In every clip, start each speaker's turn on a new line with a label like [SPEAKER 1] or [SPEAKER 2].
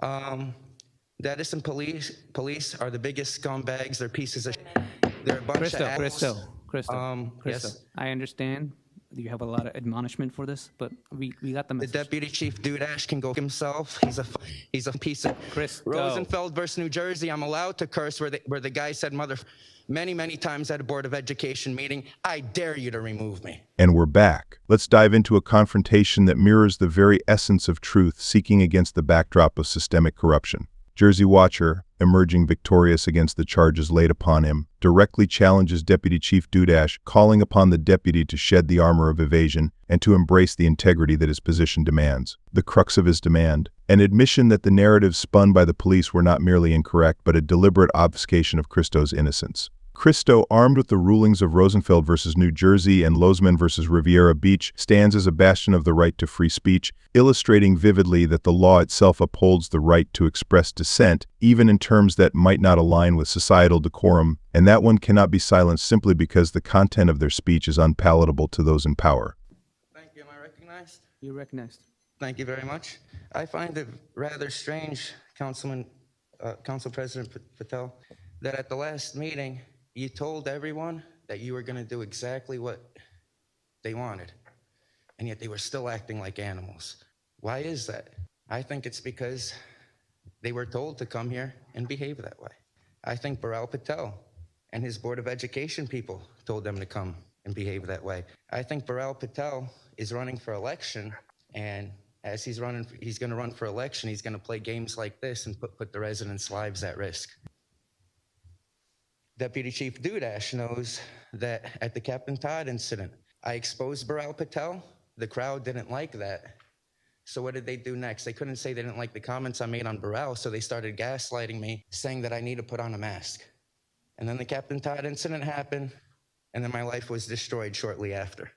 [SPEAKER 1] The Edison police are the biggest scumbags. They're pieces of. They're a bunch of assholes.
[SPEAKER 2] Crystal,
[SPEAKER 1] Yes.
[SPEAKER 2] I understand you have a lot of admonishment for this, but we got the
[SPEAKER 1] The
[SPEAKER 2] message.
[SPEAKER 1] deputy chief Dudash can go himself. He's a piece of.
[SPEAKER 2] Crystal.
[SPEAKER 1] Rosenfeld versus New Jersey. I'm allowed to curse where the guy said mother many times at a Board of Education meeting. I dare you to remove me.
[SPEAKER 3] And we're back. Let's dive into a confrontation that mirrors the very essence of truth seeking against the backdrop of systemic corruption. Jersey Watcher, emerging victorious against the charges laid upon him, directly challenges Deputy Chief Dudash, calling upon the deputy to shed the armor of evasion and to embrace the integrity that his position demands. The crux of his demand, an admission that the narratives spun by the police were not merely incorrect, but a deliberate obfuscation of Christo's innocence. Christo, armed with the rulings of Rosenfeld versus New Jersey and Lozman versus Riviera Beach, stands as a bastion of the right to free speech, illustrating vividly that the law itself upholds the right to express dissent, even in terms that might not align with societal decorum, and that one cannot be silenced simply because the content of their speech is unpalatable to those in power.
[SPEAKER 1] Thank you. Am I recognized?
[SPEAKER 2] You're recognized.
[SPEAKER 1] Thank you very much. I find it rather strange, Council President Patel, that at the last meeting, you told everyone that you were going to do exactly what they wanted, and yet they were still acting like animals. Why is that? I think it's because they were told to come here and behave that way. I think Burrell Patel and his Board of Education people told them to come and behave that way. I think Burrell Patel is running for election, and as he's going to run for election, he's going to play games like this and put the residents' lives at risk. Deputy Chief Dudash knows that at the Captain Todd incident, I exposed Burrell Patel. The crowd didn't like that. So what did they do next? They couldn't say they didn't like the comments I made on Burrell, so they started gaslighting me, saying that I need to put on a mask. And then the Captain Todd incident happened, and then my life was destroyed shortly after.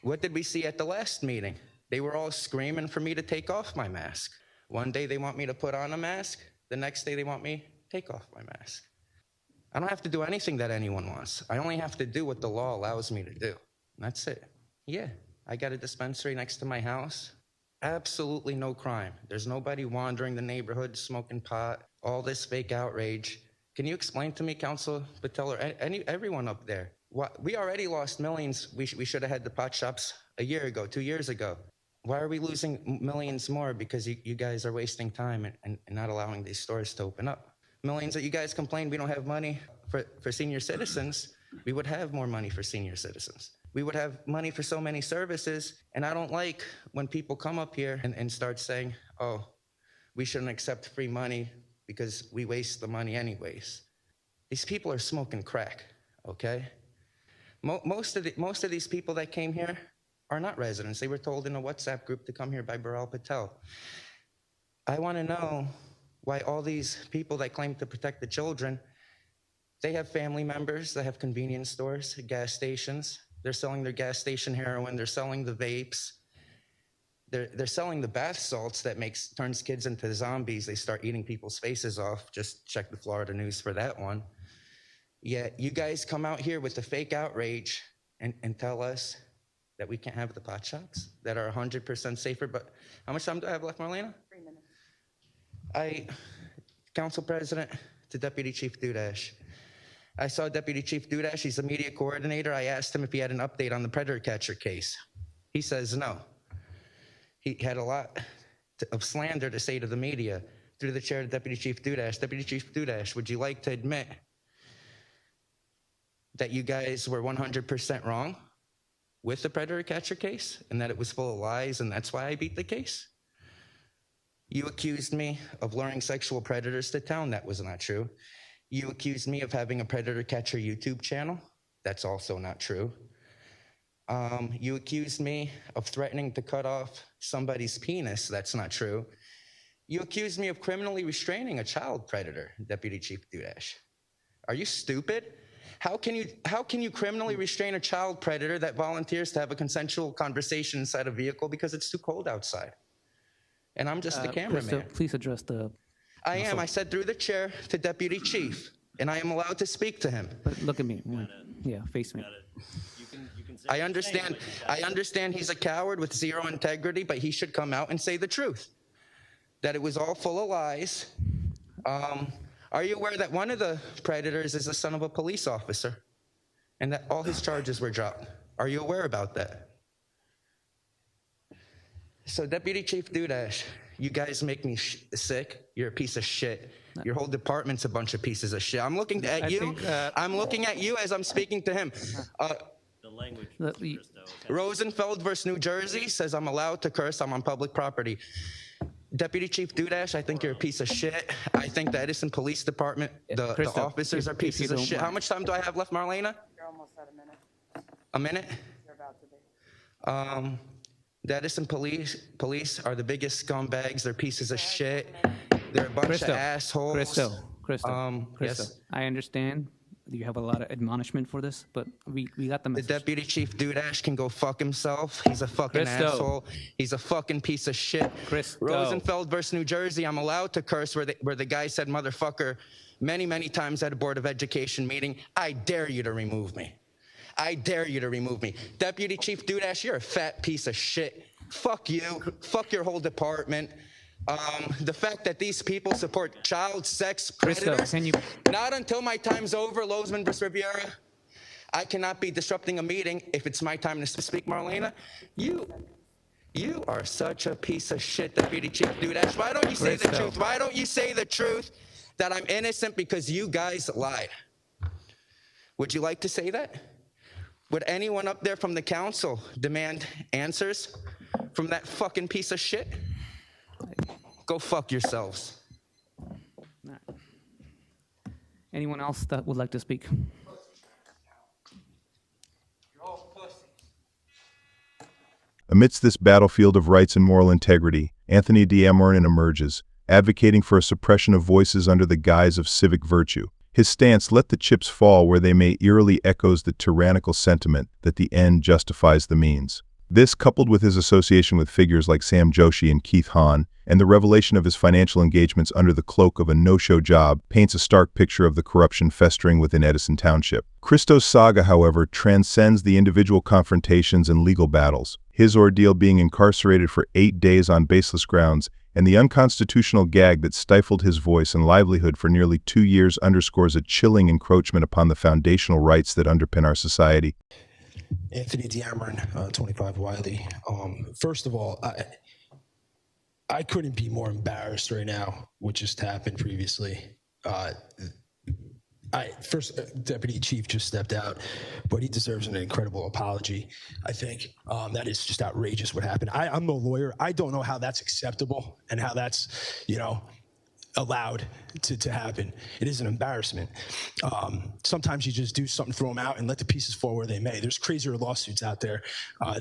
[SPEAKER 1] What did we see at the last meeting? They were all screaming for me to take off my mask. One day they want me to put on a mask. The next day they want me to take off my mask. I don't have to do anything that anyone wants. I only have to do what the law allows me to do. And that's it. Yeah, I got a dispensary next to my house. Absolutely no crime. There's nobody wandering the neighborhood smoking pot, all this fake outrage. Can you explain to me, Council Patel, or everyone up there? We already lost millions. We should have had the pot shops a year ago, 2 years ago. Why are we losing millions more? Because you guys are wasting time and not allowing these stores to open up. Millions that you guys complain we don't have money for senior citizens. We would have more money for senior citizens. We would have money for so many services. And I don't like when people come up here and start saying, oh, we shouldn't accept free money because we waste the money anyways. These people are smoking crack, okay? Most of these people that came here are not residents. They were told in a WhatsApp group to come here by Burrell Patel. I want to know why all these people that claim to protect the children, they have family members that have convenience stores, gas stations. They're selling their gas station heroin. They're selling the vapes. They're selling the bath salts that turns kids into zombies. They start eating people's faces off. Just check the Florida news for that one. Yet you guys come out here with the fake outrage and tell us that we can't have the pot shops that are 100% safer. But how much time do I have left, Marlena?
[SPEAKER 4] 3 minutes.
[SPEAKER 1] Council President to Deputy Chief Dudash. I saw Deputy Chief Dudash, he's a media coordinator. I asked him if he had an update on the predator catcher case. He says no. He had a lot of slander to say to the media. Through the chair to Deputy Chief Dudash. Deputy Chief Dudash, would you like to admit that you guys were 100% wrong with the predator catcher case and that it was full of lies and that's why I beat the case? You accused me of luring sexual predators to town. That was not true. You accused me of having a predator catcher YouTube channel. That's also not true. You accused me of threatening to cut off somebody's penis. That's not true. You accused me of criminally restraining a child predator, Deputy Chief Dudash. Are you stupid? How can you criminally restrain a child predator that volunteers to have a consensual conversation inside a vehicle because it's too cold outside? And I'm just the cameraman.
[SPEAKER 2] Please address the...
[SPEAKER 1] I am. I said through the chair to Deputy Chief, and I am allowed to speak to him.
[SPEAKER 2] But look at me. Yeah, face me.
[SPEAKER 1] I understand he's a coward with zero integrity, but he should come out and say the truth. that it was all full of lies. Are you aware that one of the predators is the son of a police officer and that all his charges were dropped? Are you aware about that? So Deputy Chief Dudash, you guys make me sick. You're a piece of shit. Your whole department's a bunch of pieces of shit. I'm looking at you. I'm looking at you as I'm speaking to him.
[SPEAKER 4] The language, Christo.
[SPEAKER 1] Rosenfeld versus New Jersey says I'm allowed to curse. I'm on public property. Deputy Chief Dudash, I think you're a piece of shit. I think the Edison Police Department, the officers are pieces of shit. How much time do I have left, Marlena?
[SPEAKER 5] You're almost at a minute.
[SPEAKER 1] A minute?
[SPEAKER 5] You're about to be.
[SPEAKER 1] The Edison police are the biggest scumbags. They're pieces of shit. They're a bunch of assholes.
[SPEAKER 2] Crystal,
[SPEAKER 1] Yes.
[SPEAKER 2] I understand you have a lot of admonishment for this, but we got the
[SPEAKER 1] The
[SPEAKER 2] message.
[SPEAKER 1] Deputy Chief Dudash can go fuck himself. He's a fucking asshole. He's a fucking piece of shit. Rosenfeld versus New Jersey, I'm allowed to curse where the guy said motherfucker many, many times at a Board of Education meeting. I dare you to remove me. I dare you to remove me. Deputy Chief Dudash, you're a fat piece of shit. Fuck you. Fuck your whole department. The fact that these people support child sex predators, not until my time's over, Lozman versus Riviera, I cannot be disrupting a meeting if it's my time to speak, Marlena. You are such a piece of shit, Deputy Chief Dudash. Why don't you say the truth? Why don't you say the truth that I'm innocent because you guys lied? Would you like to say that? Would anyone up there from the council demand answers from that fucking piece of shit? Go fuck yourselves.
[SPEAKER 2] Anyone else that would like to speak?
[SPEAKER 3] Amidst this battlefield of rights and moral integrity, Anthony D'Amorin emerges, advocating for a suppression of voices under the guise of civic virtue. His stance, let the chips fall where they may, eerily echoes the tyrannical sentiment that the end justifies the means. This, coupled with his association with figures like Sam Joshi and Keith Hahn, and the revelation of his financial engagements under the cloak of a no-show job, paints a stark picture of the corruption festering within Edison Township. Christo's saga, however, transcends the individual confrontations and legal battles, his ordeal being incarcerated for 8 days on baseless grounds, and the unconstitutional gag that stifled his voice and livelihood for nearly 2 years underscores a chilling encroachment upon the foundational rights that underpin our society.
[SPEAKER 6] Anthony D'Amorin, 25 Wiley. First of all, I couldn't be more embarrassed right now, what just happened previously. Deputy Chief just stepped out, but he deserves an incredible apology. I think that is just outrageous what happened. I'm no lawyer. I don't know how that's acceptable and how that's, allowed to happen. It is an embarrassment. Sometimes you just do something, throw them out, and let the pieces fall where they may. There's crazier lawsuits out there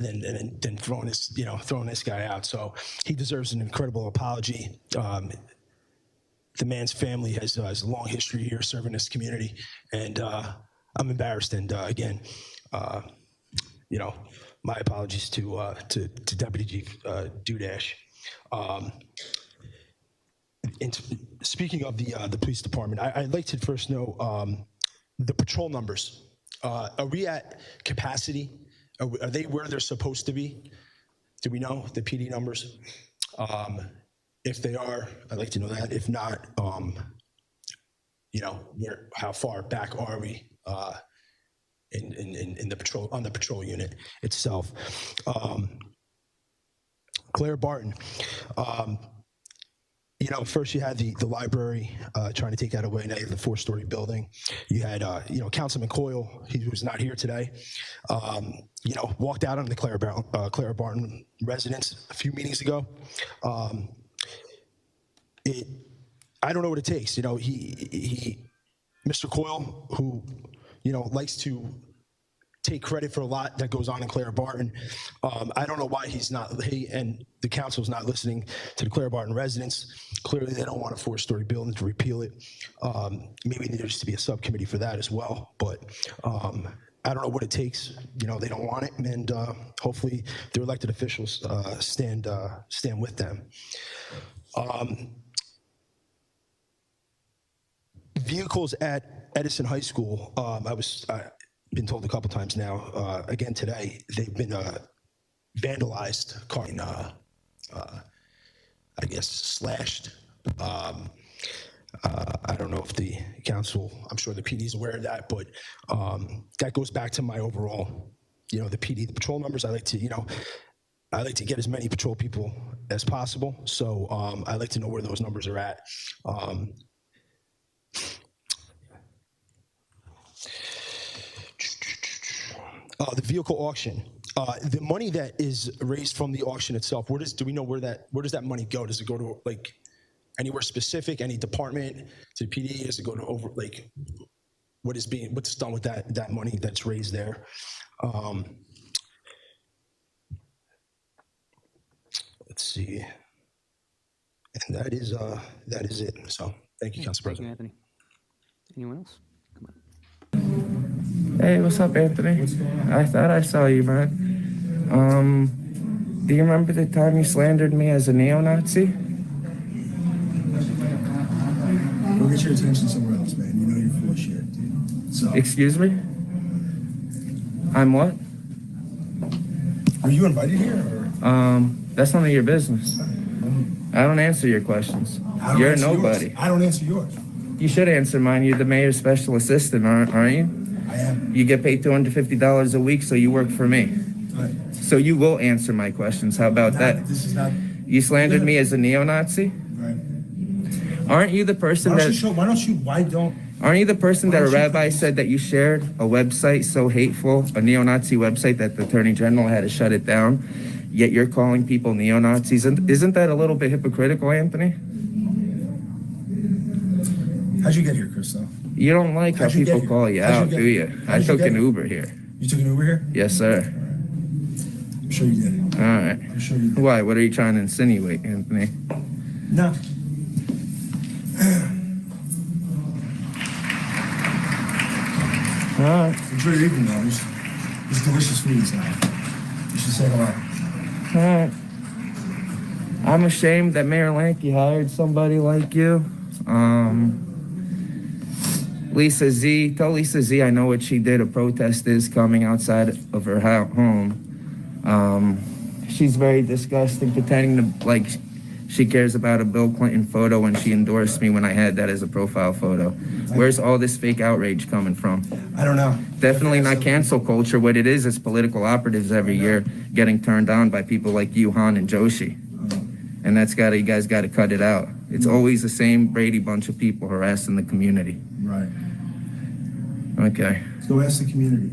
[SPEAKER 6] than throwing this guy out. So he deserves an incredible apology. The man's family has a long history here serving this community, and I'm embarrassed. And again, my apologies to Deputy Chief Dudash. And speaking of the police department, I'd like to first know the patrol numbers. Are we at capacity? Are they where they're supposed to be? Do we know the PD numbers? If they are, I'd like to know that. If not, how far back are we in the patrol, on the patrol unit itself? Claire Barton. First you had the library trying to take that away. Now you have the 4-story building. You had, Councilman Coyle, he was not here today, walked out on the Claire Barton residence a few meetings ago. I don't know what it takes. He Mr. Coyle, who, likes to take credit for a lot that goes on in Claire Barton. I don't know why he and the council's not listening to the Claire Barton residents. Clearly they don't want a 4-story building to repeal it. Maybe there needs to be a subcommittee for that as well, but I don't know what it takes. They don't want it, and hopefully their elected officials stand with them. Vehicles at Edison High School, I've been told a couple times now, again today, they've been vandalized. I guess, slashed. I don't know if the council, I'm sure the PD is aware of that, but that goes back to my overall, the PD, the patrol numbers. I like to get as many patrol people as possible. So I like to know where those numbers are at. The vehicle auction. The money that is raised from the auction itself, do we know where does that money go? Does it go to like anywhere specific, any department, to the PD? Does it go to what's done with that money that's raised there? Let's see. And that is it. So thank you, Council
[SPEAKER 2] Thank you,
[SPEAKER 6] President.
[SPEAKER 2] Anthony. Anyone else? Come on.
[SPEAKER 7] Hey, what's up, Anthony? I thought I saw you, man. Do you remember the time you slandered me as a neo-Nazi?
[SPEAKER 8] Go get your attention somewhere else, man. You know you're full of shit, dude. So,
[SPEAKER 7] Excuse me? I'm what?
[SPEAKER 8] are you invited here? Or?
[SPEAKER 7] That's none of your business. I don't answer your questions.
[SPEAKER 8] I don't
[SPEAKER 7] You're
[SPEAKER 8] answer
[SPEAKER 7] nobody.
[SPEAKER 8] Yours. I don't answer yours.
[SPEAKER 7] You should answer mine. You're the mayor's special assistant, aren't you?
[SPEAKER 8] I am.
[SPEAKER 7] You get paid $250 a week, so you work for me.
[SPEAKER 8] Right.
[SPEAKER 7] So you will answer my questions. How about that?
[SPEAKER 8] This is not.
[SPEAKER 7] You slandered me as a neo-Nazi?
[SPEAKER 8] Right.
[SPEAKER 7] Aren't you the person
[SPEAKER 8] Why
[SPEAKER 7] that...
[SPEAKER 8] don't?
[SPEAKER 7] Aren't you the person that a
[SPEAKER 8] Why don't you
[SPEAKER 7] rabbi
[SPEAKER 8] please-
[SPEAKER 7] said that you shared a website so hateful, a neo-Nazi website, that the Attorney General had to shut it down, yet you're calling people neo-Nazis? Isn't that a little bit hypocritical, Anthony?
[SPEAKER 8] How'd you get here, Christo?
[SPEAKER 7] You don't like how
[SPEAKER 8] How'd you get
[SPEAKER 7] people
[SPEAKER 8] here?
[SPEAKER 7] call you
[SPEAKER 8] How'd you
[SPEAKER 7] out,
[SPEAKER 8] get
[SPEAKER 7] do
[SPEAKER 8] here?
[SPEAKER 7] you? I
[SPEAKER 8] How'd you
[SPEAKER 7] took
[SPEAKER 8] get
[SPEAKER 7] an
[SPEAKER 8] here?
[SPEAKER 7] Uber here.
[SPEAKER 8] You took an Uber here?
[SPEAKER 7] Yes, sir.
[SPEAKER 8] I'm sure you did.
[SPEAKER 7] All right.
[SPEAKER 8] I'm sure you did.
[SPEAKER 7] Why? What are you trying to insinuate, Anthony?
[SPEAKER 8] No.
[SPEAKER 7] All right.
[SPEAKER 8] Enjoy your evening, though. There's delicious food inside. You should say hello.
[SPEAKER 7] All right. I'm ashamed that Mayor Lankey hired somebody like you. Lisa Z, tell Lisa Z I know what she did. A protest is coming outside of her home. She's very disgusting, pretending to, like, she cares about a Bill Clinton photo when she endorsed me when I had that as a profile photo. Where's all this fake outrage coming from?
[SPEAKER 8] I don't know.
[SPEAKER 7] Definitely not cancel culture. What it is political operatives every year getting turned on by people like you, Han, and Joshi. And you guys got to cut it out. It's always the same Brady bunch of people harassing the community.
[SPEAKER 8] Right.
[SPEAKER 7] Okay.
[SPEAKER 8] Go ask the community.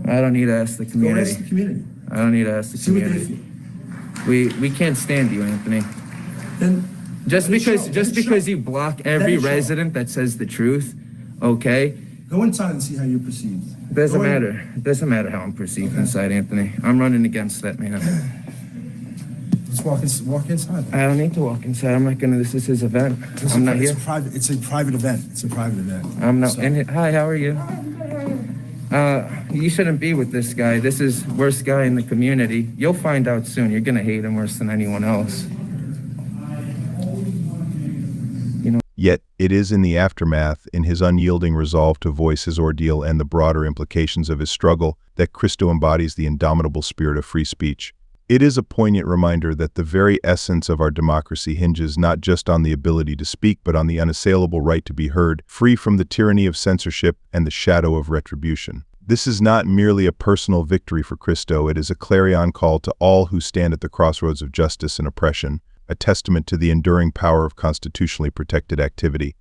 [SPEAKER 7] I don't need to ask the
[SPEAKER 8] Go
[SPEAKER 7] community.
[SPEAKER 8] ask the community.
[SPEAKER 7] I don't need to ask the
[SPEAKER 8] See what they
[SPEAKER 7] community.
[SPEAKER 8] feel.
[SPEAKER 7] We can't stand you, Anthony.
[SPEAKER 8] Then
[SPEAKER 7] Just
[SPEAKER 8] let it
[SPEAKER 7] because
[SPEAKER 8] show.
[SPEAKER 7] just
[SPEAKER 8] Let it
[SPEAKER 7] because
[SPEAKER 8] show.
[SPEAKER 7] you block
[SPEAKER 8] Let
[SPEAKER 7] every
[SPEAKER 8] it show.
[SPEAKER 7] resident that says the truth, okay?
[SPEAKER 8] Go inside and see how you're perceived.
[SPEAKER 7] Doesn't
[SPEAKER 8] Go in.
[SPEAKER 7] matter. It doesn't matter how I'm perceived inside, Anthony. I'm running against that man.
[SPEAKER 8] Let's walk inside.
[SPEAKER 7] I don't need to walk inside. I'm not gonna. This is his event. I'm not here.
[SPEAKER 8] It's a private event. It's a private event.
[SPEAKER 7] I'm not.
[SPEAKER 8] So-
[SPEAKER 7] Hi, how are you? You shouldn't be with this guy. This is worst guy in the community. You'll find out soon. You're gonna hate him worse than anyone else.
[SPEAKER 3] Yet, it is in the aftermath, in his unyielding resolve to voice his ordeal and the broader implications of his struggle, that Christo embodies the indomitable spirit of free speech. It is a poignant reminder that the very essence of our democracy hinges not just on the ability to speak, but on the unassailable right to be heard, free from the tyranny of censorship and the shadow of retribution. This is not merely a personal victory for Christo, it is a clarion call to all who stand at the crossroads of justice and oppression, a testament to the enduring power of constitutionally protected activity.